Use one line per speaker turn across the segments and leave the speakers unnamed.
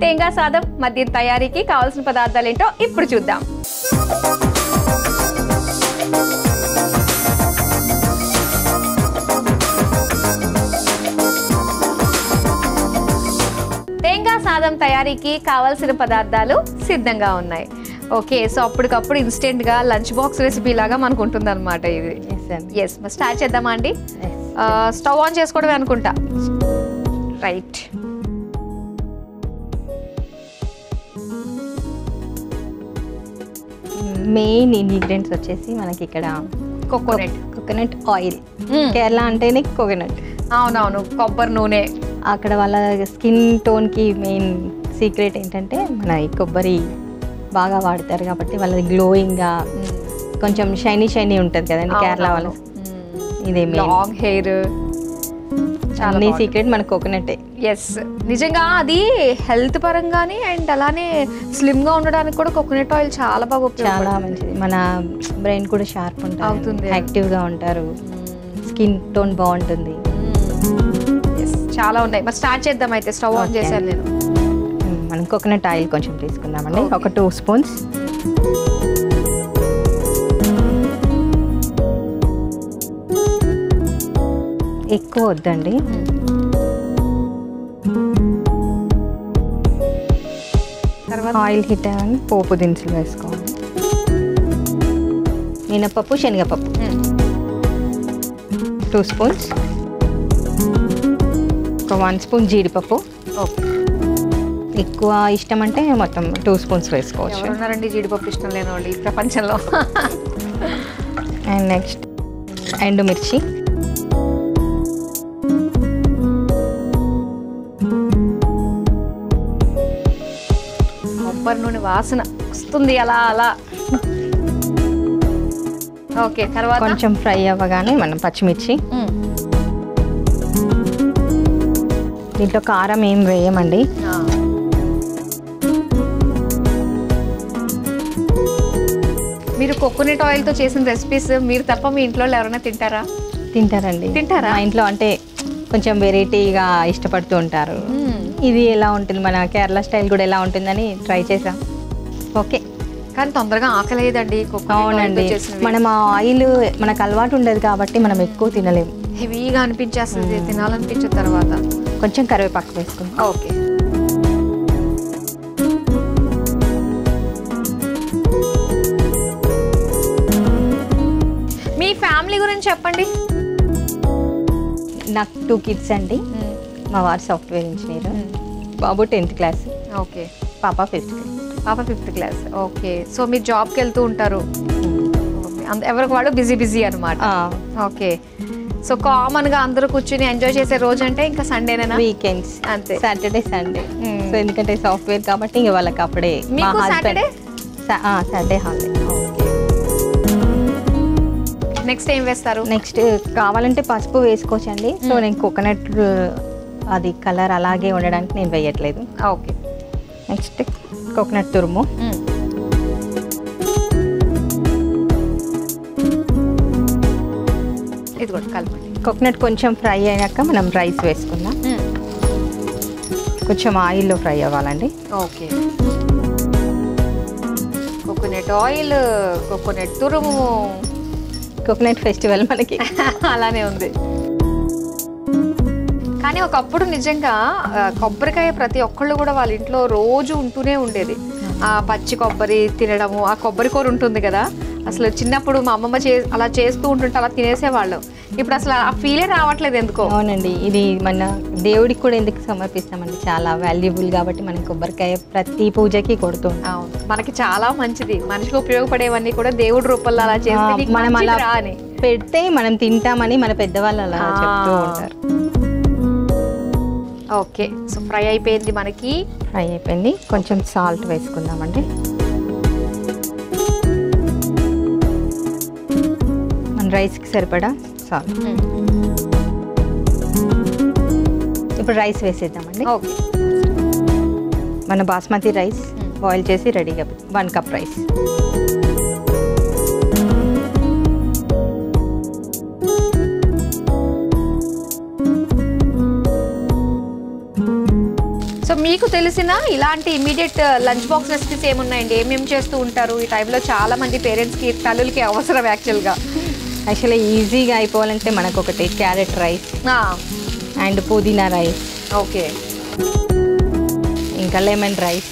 తేంగా సాదం మద్యం తయారీకి కావాల్సిన పదార్థాలు ఏంటో ఇప్పుడు చూద్దాం. తేంగా సాదం తయారీకి కావాల్సిన పదార్థాలు సిద్ధంగా ఉన్నాయి. ఓకే, సో అప్పటికప్పుడు ఇన్స్టెంట్ గా లంచ్ బాక్స్ రెసిపీ లాగా మనకు ఉంటుంది అనమాట ఇది. ఎస్, మరి స్టార్ట్ చేద్దామా అండి? స్టవ్ ఆన్ చేసుకోవడమే అనుకుంటా. రైట్,
మెయిన్ ఇంగ్రీడియంట్స్ వచ్చేసి మనకి ఇక్కడ కోకోనట్ ఆయిల్. కేరళ అంటేనే కోకోనట్.
అవునవును, కొబ్బరి నూనె.
అక్కడ వాళ్ళ స్కిన్ టోన్కి మెయిన్ సీక్రెట్ ఏంటంటే మన ఈ కొబ్బరి బాగా వాడతారు కాబట్టి వాళ్ళది గ్లోయింగ్గా కొంచెం షైనీ ఉంటుంది కదండి కేరళ వాళ్ళు. ఇదే
లాంగ్ హెయిర్,
అన్ని సీక్రెట్ మన కోకోనట్.
ఎస్, నిజంగా అది హెల్త్ పరంగానే అండ్ అలానే స్లిమ్ గా ఉండడానికి కూడా కోకోనట్ ఆయిల్ చాలా బాగా
చాలా మంచిది. మన బ్రెయిన్ కూడా షార్ప్ ఉంటుంది, యాక్టివ్ గా ఉంటారు, స్కిన్ టోన్ బాగుంటుంది.
చాలా ఉన్నాయి. మరి స్టార్ట్ చేద్దాం అయితే. స్టవ్ ఆన్ చేశాను నేను.
మనం కోకోనట్ ఆయిల్ కొంచెం తీసుకుందామండి. ఒక 2 స్పూన్స్. ఎక్కువ వద్దండి. తర్వాత ఆయిల్ హీట్ అయ్యాలని పోపు దినుసులు వేసుకోవాలి. మినపప్పు, శనగపప్పు 2 స్పూన్స్. ఒక 1 స్పూన్ జీడిపప్పు. ఎక్కువ ఇష్టం అంటే మొత్తం 2 స్పూన్స్ వేసుకోవచ్చు.
ఉన్నారండి జీడిపప్పు ఇష్టం లేని వాళ్ళు ఈ ప్రపంచంలో.
అండ్ నెక్స్ట్ ఎండుమిర్చి.
కొబ్బరి నూనె వాసన వస్తుంది అలా అలా. ఓకే, తర్వాత
కొంచెం ఫ్రై అవ్వగానే మనం పచ్చిమిర్చి. దీంట్లో కారం ఏం వేయమండి.
మీరు కోకోనట్ ఆయిల్ తో చేసిన రెసిపీస్ మీరు తప్ప మీ ఇంట్లో ఎవరైనా తింటారా?
తింటారా? మా ఇంట్లో అంటే కొంచెం వెరైటీగా ఇష్టపడుతూ ఉంటారు. ఇది ఎలా ఉంటుంది, మన కేరళ స్టైల్ కూడా ఎలా ఉంటుందని ట్రై చేసాం. ఓకే,
కానీ తొందరగా ఆకలేదండి.
అవునండి, మనం ఆ ఆయిల్ మనకు అలవాటు ఉండదు కాబట్టి మనం ఎక్కువ తినలేము.
హెవీగా అనిపించేస్తుంది, తినాలనిపించిన తర్వాత.
కొంచెం కరివేపాకు వేసుకుందాం.
ఓకే, మీ ఫ్యామిలీ గురించి చెప్పండి.
నాకు 2 కిడ్స్ అండి. మా వారు సాఫ్ట్వేర్ ఇంజనీర్, బాబు 10th క్లాస్.
ఓకే,
పాప 5th క్లాస్.
పాప 5th క్లాస్. ఓకే, సో మీరు జాబ్కి వెళ్తూ ఉంటారు. ఎవరికి వాళ్ళు బిజీ అనమాట. ఓకే, సో కామన్ గా అందరూ కూర్చుని ఎంజాయ్ చేసే రోజు అంటే ఇంకా సండేనేనా?
వీకెండ్స్
అంతే,
సాటర్డే సండే. సో ఎందుకంటే సాఫ్ట్వేర్ కాబట్టి ఇంకా వాళ్ళకి అప్పుడే.
Saturday
holiday.
నెక్స్ట్ ఏం వేస్తారు?
నెక్స్ట్ కావాలంటే పసుపు వేసుకోవచ్చండి. సో నేను కోకోనట్ అది కలర్ అలాగే ఉండడానికి నేను వేయట్లేదు.
ఓకే,
నెక్స్ట్ కోకోనట్ తురుము.
ఇది కూడా కలపండి.
కోకోనట్ కొంచెం ఫ్రై అయినాక మనం రైస్ వేసుకుందాం. కొంచెం ఆయిల్లో ఫ్రై అవ్వాలండి.
ఓకే, కోకోనట్ ఆయిల్, కోకోనట్ తురుము,
కోకోనట్ ఫెస్టివల్ మనకి
అలానే ఉంది. కానీ ఒకప్పుడు నిజంగా కొబ్బరికాయ ప్రతి ఒక్కళ్ళు కూడా వాళ్ళ ఇంట్లో రోజు ఉంటూనే ఉండేది. ఆ పచ్చి కొబ్బరి తినడము, ఆ కొబ్బరి కూర ఉంటుంది కదా, అసలు చిన్నప్పుడు మా అమ్మమ్మ అలా చేస్తూ ఉంటుంటే అలా తినేసేవాళ్ళం. ఇప్పుడు అసలు ఆ ఫీలే రావట్లేదు ఎందుకో.
అవునండి, ఇది మన దేవుడికి కూడా ఎందుకు సమర్పిస్తామండి, చాలా వాల్యుబుల్ కాబట్టి మనం కొబ్బరికాయ ప్రతి పూజకి కొడుతూ.
అవును, మనకి చాలా మంచిది. మనిషికి ఉపయోగపడేవన్నీ కూడా దేవుడి రూపంలో అలా చేస్తే
మనం అలా పెడితే మనం తింటామని మన పెద్దవాళ్ళు అలా చెప్తూ ఉంటారు.
ఓకే, సో ఫ్రై అయిపోయింది, మనకి
ఫ్రై అయిపోయింది. కొంచెం సాల్ట్ వేసుకుందామండి. మన రైస్కి సరిపడా సాల్ట్. ఇప్పుడు రైస్ వేసేద్దామండి.
ఓకే,
మన బాస్మతి రైస్ బాయిల్ చేసి రెడీగా 1 కప్ రైస్.
సో మీకు తెలిసిన ఇలాంటి ఇమీడియట్ లంచ్ బాక్స్ రెసిపీస్ ఏమున్నాయండి? ఏమేమి చేస్తూ ఉంటారు ఈ టైంలో? చాలా మంది పేరెంట్స్కి తల్లులకి అవసరం యాక్చువల్గా.
ఈజీగా అయిపోవాలంటే మనకు ఒకటి క్యారెట్ రైస్ అండ్ పుదీనా రైస్,
ఓకే,
ఇంకా lemon rice,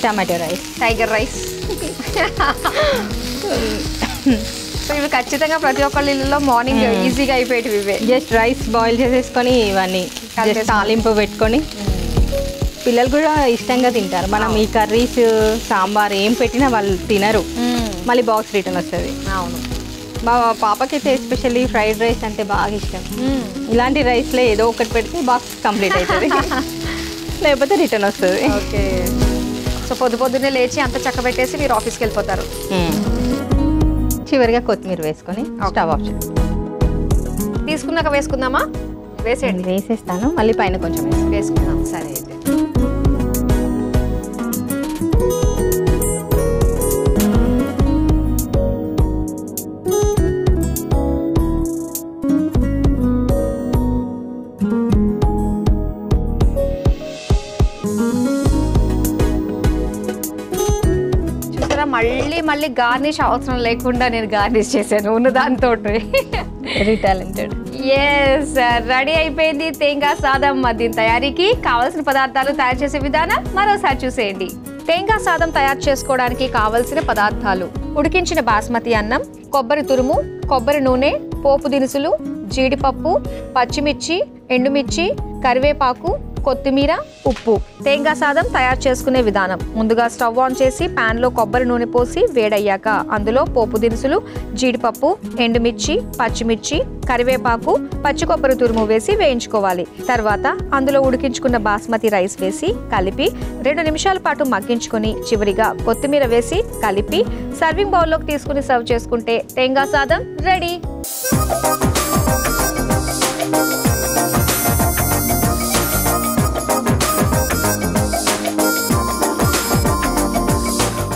tomato rice,
tiger rice. So ఇవి ఖచ్చితంగా ప్రతి ఒక్కళ్ళ ఇళ్ళలో మార్నింగ్ ఈజీగా అయిపోయేటివి ఇవే.
జస్ట్ రైస్ బాయిల్ చేసేసుకొని ఇవన్నీ జస్ట్ తాలింపు పెట్టుకొని పిల్లలు కూడా ఇష్టంగా తింటారు. మనం ఈ కర్రీస్ సాంబార్ ఏం పెట్టినా వాళ్ళు తినరు, మళ్ళీ బాక్స్ రిటర్న్ వస్తుంది.
అవును,
మా పాపకైతే ఎస్పెషల్లీ ఫ్రైడ్ రైస్ అంటే బాగా ఇష్టం. ఇలాంటి రైస్లో ఏదో ఒకటి పెడితే బాక్స్ కంప్లీట్ అవుతుంది, లేకపోతే రిటర్న్ వస్తుంది.
ఓకే. సో పొద్దున్నే లేచి అంత చక్క పెట్టేసి మీరు ఆఫీస్కి వెళ్ళిపోతారు.
చివరిగా కొత్తిమీర వేసుకొని స్టవ్ ఆఫ్ చేసి
తీసుకున్నాక వేసుకుందామా? వేసేయండి.
వేసేస్తాను, మళ్ళీ పైన కొంచెం
వేసుకుందాం. సరే అయితే మళ్ళీ గార్నిష్ అవసరం లేకుండా నేను గార్నిష్ చేశాను ఉన్న దాంతో.
Very talented.
ఎస్, రెడీ అయిపోయింది తేంగా సాదం. దీని తయారీకి కావాల్సిన పదార్థాలు, తయారు చేసే విధానం మరోసారి చూసేయండి. తేంగా సాదం తయారు చేసుకోవడానికి కావలసిన పదార్థాలు: ఉడికించిన బాస్మతి అన్నం, కొబ్బరి తురుము, కొబ్బరి నూనె, పోపు దినుసులు, జీడిపప్పు, పచ్చిమిర్చి, ఎండుమిర్చి, కరివేపాకు, కొత్తిమీర, ఉప్పు. తేంగా సాదం తయారు చేసుకునే విధానం: ముందుగా స్టవ్ ఆన్ చేసి పాన్ లో కొబ్బరి నూనె పోసి వేడయ్యాక అందులో పోపు దినుసులు, జీడిపప్పు, ఎండుమిర్చి, పచ్చిమిర్చి, కరివేపాకు, పచ్చి కొబ్బరి తురుము వేసి వేయించుకోవాలి. తర్వాత అందులో ఉడికించుకున్న బాస్మతి రైస్ వేసి కలిపి 2 నిమిషాల పాటు మగ్గించుకొని చివరిగా కొత్తిమీర వేసి కలిపి సర్వింగ్ బౌల్లోకి తీసుకుని సర్వ్ చేసుకుంటే తేంగా సాదం రెడీ.